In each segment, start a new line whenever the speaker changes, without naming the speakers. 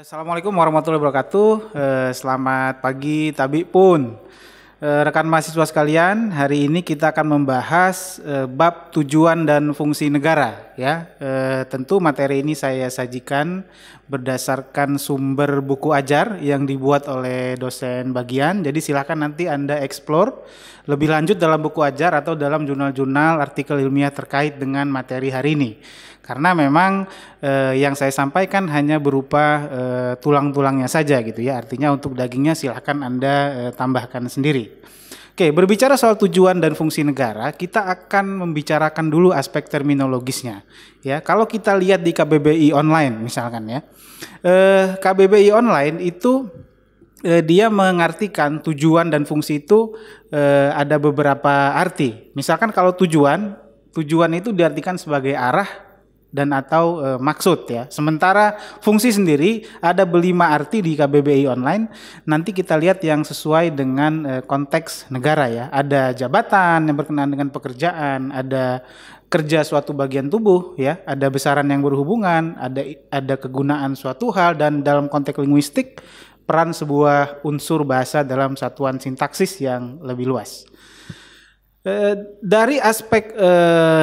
Assalamualaikum warahmatullahi wabarakatuh. Selamat pagi Tabi pun. Rekan mahasiswa sekalian, hari ini kita akan membahas bab tujuan dan fungsi negara. Ya, tentu materi ini saya sajikan berdasarkan sumber buku ajar yang dibuat oleh dosen bagian. Jadi silakan nanti Anda explore lebih lanjut dalam buku ajar atau dalam jurnal-jurnal artikel ilmiah terkait dengan materi hari ini. Karena memang yang saya sampaikan hanya berupa tulang-tulangnya saja gitu ya. Artinya untuk dagingnya silahkan Anda tambahkan sendiri. Oke, berbicara soal tujuan dan fungsi negara, kita akan membicarakan dulu aspek terminologisnya. Ya, kalau kita lihat di KBBI online misalkan ya, KBBI online itu dia mengartikan tujuan dan fungsi itu ada beberapa arti. Misalkan kalau tujuan itu diartikan sebagai arah dan atau maksud ya. Sementara fungsi sendiri ada 5 arti di KBBI online. Nanti kita lihat yang sesuai dengan konteks negara ya. Ada jabatan yang berkenaan dengan pekerjaan, ada kerja suatu bagian tubuh ya, ada besaran yang berhubungan, ada kegunaan suatu hal, dan dalam konteks linguistik peran sebuah unsur bahasa dalam satuan sintaksis yang lebih luas. Dari aspek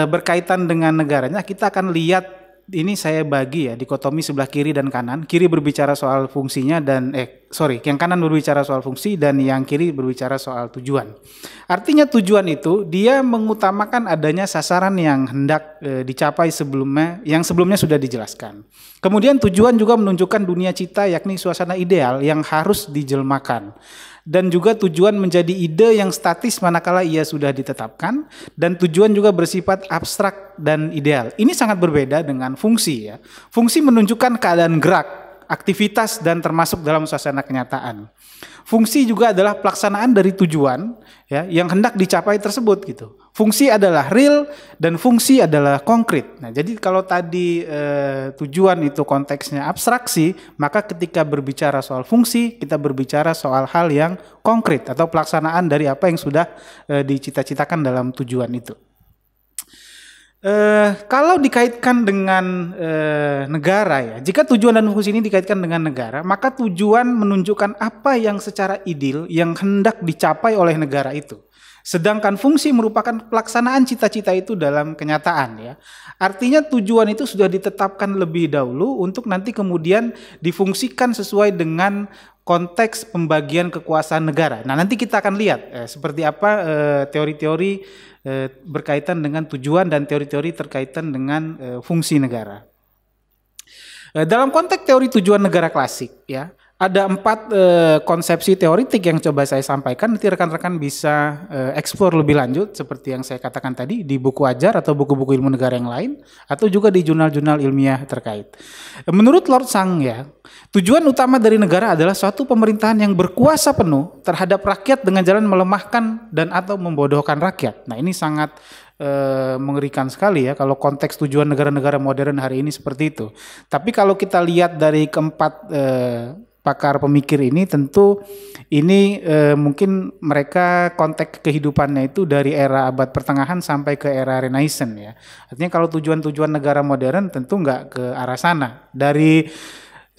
berkaitan dengan negaranya, kita akan lihat ini saya bagi ya dikotomi sebelah kiri dan kanan. Kiri berbicara soal fungsinya dan yang kanan berbicara soal fungsi dan yang kiri berbicara soal tujuan. Artinya tujuan itu dia mengutamakan adanya sasaran yang hendak dicapai yang sebelumnya sudah dijelaskan. Kemudian tujuan juga menunjukkan dunia cita, yakni suasana ideal yang harus dijelmakan. Dan juga tujuan menjadi ide yang statis manakala ia sudah ditetapkan, dan tujuan juga bersifat abstrak dan ideal. Ini sangat berbeda dengan fungsi ya. Fungsi menunjukkan keadaan gerak, aktivitas, dan termasuk dalam suasana kenyataan. Fungsi juga adalah pelaksanaan dari tujuan ya yang hendak dicapai tersebut gitu. Fungsi adalah real dan fungsi adalah konkret. Nah, jadi kalau tadi tujuan itu konteksnya abstraksi, maka ketika berbicara soal fungsi, kita berbicara soal hal yang konkret atau pelaksanaan dari apa yang sudah dicita-citakan dalam tujuan itu. Kalau dikaitkan dengan negara ya, jika tujuan dan fungsi ini dikaitkan dengan negara, maka tujuan menunjukkan apa yang secara ideal yang hendak dicapai oleh negara itu. Sedangkan fungsi merupakan pelaksanaan cita-cita itu dalam kenyataan ya. Artinya tujuan itu sudah ditetapkan lebih dahulu untuk nanti kemudian difungsikan sesuai dengan konteks pembagian kekuasaan negara. Nah, nanti kita akan lihat seperti apa teori-teori berkaitan dengan tujuan dan teori-teori terkaitan dengan fungsi negara. Dalam konteks teori tujuan negara klasik ya, ada 4 konsepsi teoritik yang coba saya sampaikan. Nanti rekan-rekan bisa eksplor lebih lanjut seperti yang saya katakan tadi di buku ajar atau buku-buku ilmu negara yang lain, atau juga di jurnal-jurnal ilmiah terkait. Menurut Lord Sang ya, tujuan utama dari negara adalah suatu pemerintahan yang berkuasa penuh terhadap rakyat dengan jalan melemahkan dan atau membodohkan rakyat. Nah, ini sangat mengerikan sekali ya kalau konteks tujuan negara-negara modern hari ini seperti itu. Tapi kalau kita lihat dari keempat pakar pemikir ini, tentu ini mungkin mereka konteks kehidupannya itu dari era abad pertengahan sampai ke era Renaissance ya. Artinya kalau tujuan-tujuan negara modern tentu nggak ke arah sana. Dari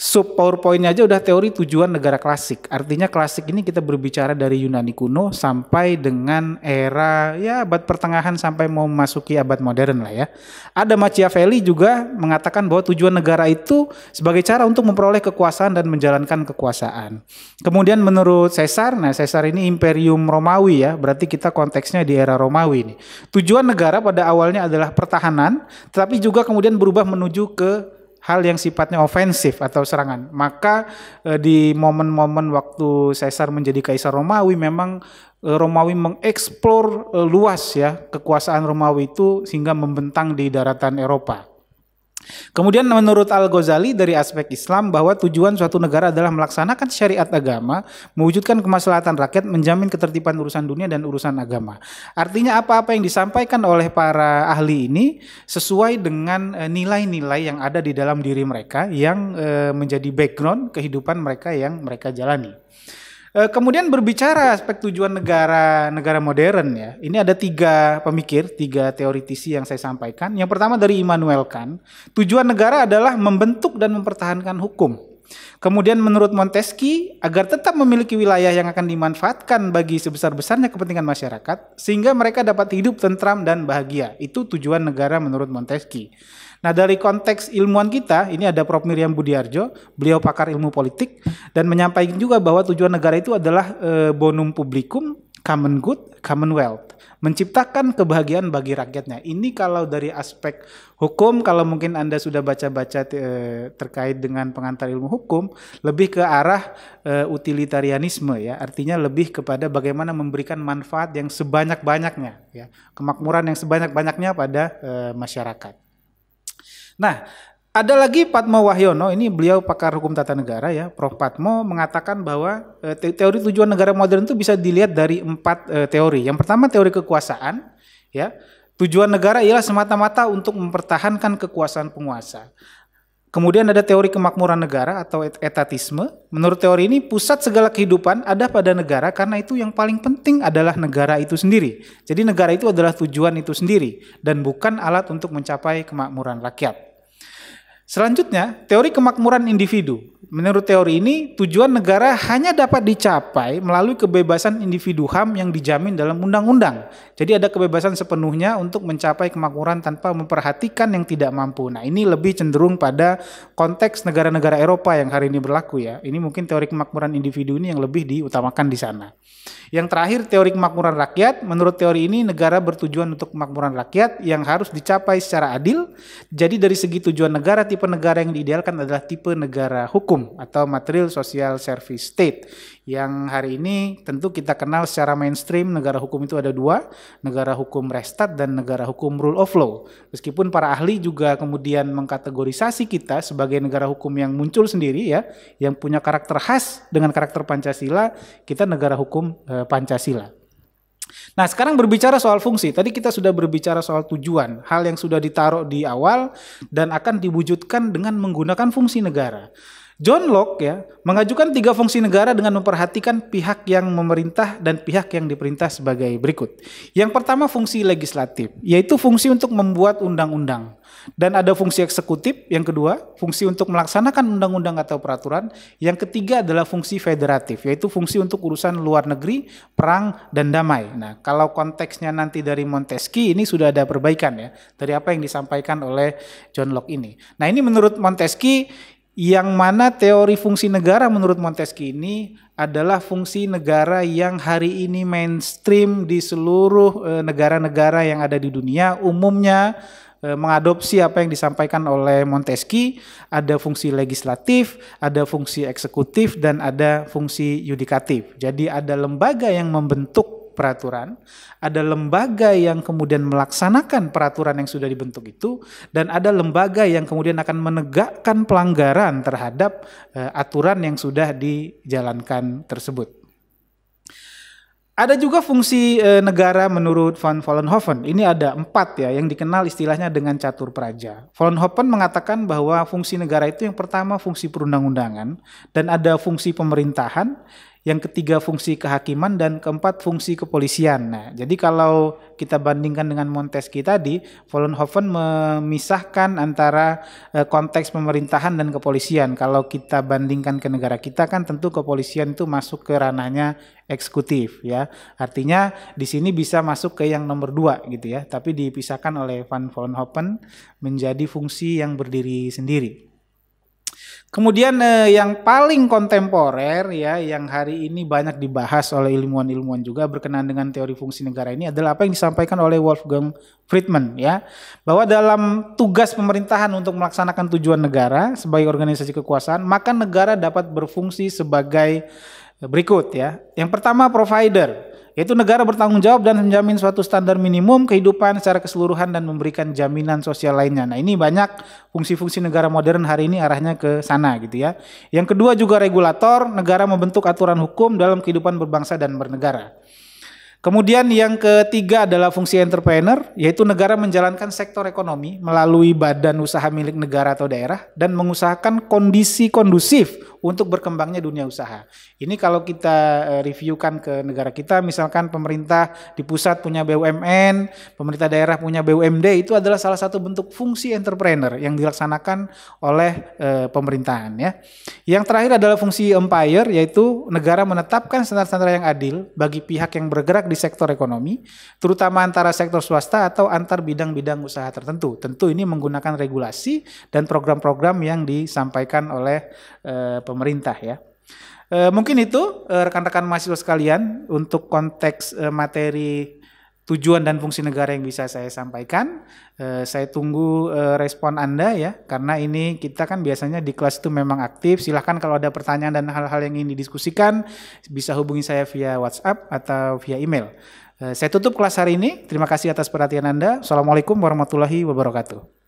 sub PowerPoint aja udah teori tujuan negara klasik. Artinya klasik ini kita berbicara dari Yunani kuno sampai dengan era ya abad pertengahan sampai mau memasuki abad modern lah ya. Ada Machiavelli juga mengatakan bahwa tujuan negara itu sebagai cara untuk memperoleh kekuasaan dan menjalankan kekuasaan. Kemudian menurut Caesar, nah Caesar ini Imperium Romawi ya, berarti kita konteksnya di era Romawi ini. Tujuan negara pada awalnya adalah pertahanan, tetapi juga kemudian berubah menuju ke hal yang sifatnya ofensif atau serangan. Maka di momen-momen waktu Caesar menjadi kaisar Romawi, memang Romawi mengeksplor luas ya kekuasaan Romawi itu sehingga membentang di daratan Eropa. Kemudian menurut Al-Ghazali dari aspek Islam bahwa tujuan suatu negara adalah melaksanakan syariat agama, mewujudkan kemaslahatan rakyat, menjamin ketertiban urusan dunia dan urusan agama. Artinya apa-apa yang disampaikan oleh para ahli ini sesuai dengan nilai-nilai yang ada di dalam diri mereka yang menjadi background kehidupan mereka yang mereka jalani. Kemudian berbicara aspek tujuan negara modern ya. Ini ada 3 pemikir, 3 teoritisi yang saya sampaikan. Yang pertama dari Immanuel Kant, tujuan negara adalah membentuk dan mempertahankan hukum. Kemudian menurut Montesquieu, agar tetap memiliki wilayah yang akan dimanfaatkan bagi sebesar-besarnya kepentingan masyarakat, sehingga mereka dapat hidup tentram dan bahagia. Itu tujuan negara menurut Montesquieu. Nah, dari konteks ilmuwan kita, ini ada Prof. Miriam Budiarjo, beliau pakar ilmu politik, dan menyampaikan juga bahwa tujuan negara itu adalah bonum publicum, common good, commonwealth. Menciptakan kebahagiaan bagi rakyatnya. Ini kalau dari aspek hukum, kalau mungkin Anda sudah baca-baca terkait dengan pengantar ilmu hukum, lebih ke arah utilitarianisme ya, artinya lebih kepada bagaimana memberikan manfaat yang sebanyak-banyaknya, ya, kemakmuran yang sebanyak-banyaknya pada masyarakat. Nah, ada lagi Padmo Wahyono, ini beliau pakar hukum tata negara ya, Prof. Padmo mengatakan bahwa teori tujuan negara modern itu bisa dilihat dari 4 teori. Yang pertama teori kekuasaan, ya. Tujuan negara ialah semata-mata untuk mempertahankan kekuasaan penguasa. Kemudian ada teori kemakmuran negara atau etatisme. Menurut teori ini pusat segala kehidupan ada pada negara karena itu yang paling penting adalah negara itu sendiri. Jadi negara itu adalah tujuan itu sendiri dan bukan alat untuk mencapai kemakmuran rakyat. Selanjutnya, teori kemakmuran individu. Menurut teori ini, tujuan negara hanya dapat dicapai melalui kebebasan individu HAM yang dijamin dalam undang-undang. Jadi ada kebebasan sepenuhnya untuk mencapai kemakmuran tanpa memperhatikan yang tidak mampu. Nah, ini lebih cenderung pada konteks negara-negara Eropa yang hari ini berlaku ya. Ini mungkin teori kemakmuran individu ini yang lebih diutamakan di sana. Yang terakhir, teori kemakmuran rakyat. Menurut teori ini, negara bertujuan untuk kemakmuran rakyat yang harus dicapai secara adil. Jadi dari segi tujuan negara, tipe negara yang diidealkan adalah tipe negara hukum atau material social service state. Yang hari ini tentu kita kenal secara mainstream negara hukum itu ada 2, negara hukum Restat dan negara hukum rule of law. Meskipun para ahli juga kemudian mengkategorisasi kita sebagai negara hukum yang muncul sendiri ya, yang punya karakter khas dengan karakter Pancasila, kita negara hukum Pancasila. Nah, sekarang berbicara soal fungsi. Tadi kita sudah berbicara soal tujuan, hal yang sudah ditaruh di awal dan akan diwujudkan dengan menggunakan fungsi negara. John Locke ya mengajukan 3 fungsi negara dengan memperhatikan pihak yang memerintah dan pihak yang diperintah sebagai berikut. Yang pertama fungsi legislatif, yaitu fungsi untuk membuat undang-undang. Dan ada fungsi eksekutif, yang kedua fungsi untuk melaksanakan undang-undang atau peraturan. Yang ketiga adalah fungsi federatif, yaitu fungsi untuk urusan luar negeri, perang, dan damai. Nah, kalau konteksnya nanti dari Montesquieu ini sudah ada perbaikan ya, dari apa yang disampaikan oleh John Locke ini. Nah, ini menurut Montesquieu, yang mana teori fungsi negara menurut Montesquieu ini adalah fungsi negara yang hari ini mainstream di seluruh negara-negara yang ada di dunia umumnya mengadopsi apa yang disampaikan oleh Montesquieu. Ada fungsi legislatif, ada fungsi eksekutif, dan ada fungsi yudikatif. Jadi ada lembaga yang membentuk peraturan, ada lembaga yang kemudian melaksanakan peraturan yang sudah dibentuk itu, dan ada lembaga yang kemudian akan menegakkan pelanggaran terhadap aturan yang sudah dijalankan tersebut. Ada juga fungsi negara menurut Van Vollenhoven. Ini ada 4 ya yang dikenal istilahnya dengan catur praja. Vollenhoven mengatakan bahwa fungsi negara itu yang pertama fungsi perundang-undangan, dan ada fungsi pemerintahan, yang ketiga fungsi kehakiman, dan keempat fungsi kepolisian. Nah, jadi kalau kita bandingkan dengan Montesquieu tadi, Vollenhoven memisahkan antara konteks pemerintahan dan kepolisian. Kalau kita bandingkan ke negara kita kan tentu kepolisian itu masuk ke ranahnya eksekutif ya. Artinya di sini bisa masuk ke yang nomor 2 gitu ya, tapi dipisahkan oleh Van Vollenhoven menjadi fungsi yang berdiri sendiri. Kemudian yang paling kontemporer ya, yang hari ini banyak dibahas oleh ilmuwan-ilmuwan juga berkenaan dengan teori fungsi negara ini adalah apa yang disampaikan oleh Wolfgang Friedman ya, bahwa dalam tugas pemerintahan untuk melaksanakan tujuan negara sebagai organisasi kekuasaan, maka negara dapat berfungsi sebagai berikut ya. Yang pertama provider, yaitu negara bertanggung jawab dan menjamin suatu standar minimum kehidupan secara keseluruhan dan memberikan jaminan sosial lainnya. Nah, ini banyak fungsi-fungsi negara modern hari ini arahnya ke sana gitu ya. Yang kedua juga regulator, negara membentuk aturan hukum dalam kehidupan berbangsa dan bernegara. Kemudian yang ketiga adalah fungsi entrepreneur, yaitu negara menjalankan sektor ekonomi melalui badan usaha milik negara atau daerah dan mengusahakan kondisi kondusif untuk berkembangnya dunia usaha. Ini kalau kita reviewkan ke negara kita, misalkan pemerintah di pusat punya BUMN, pemerintah daerah punya BUMD, itu adalah salah satu bentuk fungsi entrepreneur yang dilaksanakan oleh pemerintahan ya. Yang terakhir adalah fungsi umpire, yaitu negara menetapkan standar-standar yang adil bagi pihak yang bergerak di sektor ekonomi, terutama antara sektor swasta atau antar bidang-bidang usaha tertentu. Tentu ini menggunakan regulasi dan program-program yang disampaikan oleh pemerintah ya. Mungkin itu rekan-rekan mahasiswa sekalian untuk konteks materi tujuan dan fungsi negara yang bisa saya sampaikan. Saya tunggu respon Anda ya, karena ini kita kan biasanya di kelas itu memang aktif. Silahkan kalau ada pertanyaan dan hal-hal yang ingin didiskusikan, bisa hubungi saya via WhatsApp atau via email. Saya tutup kelas hari ini. Terima kasih atas perhatian Anda. Assalamualaikum warahmatullahi wabarakatuh.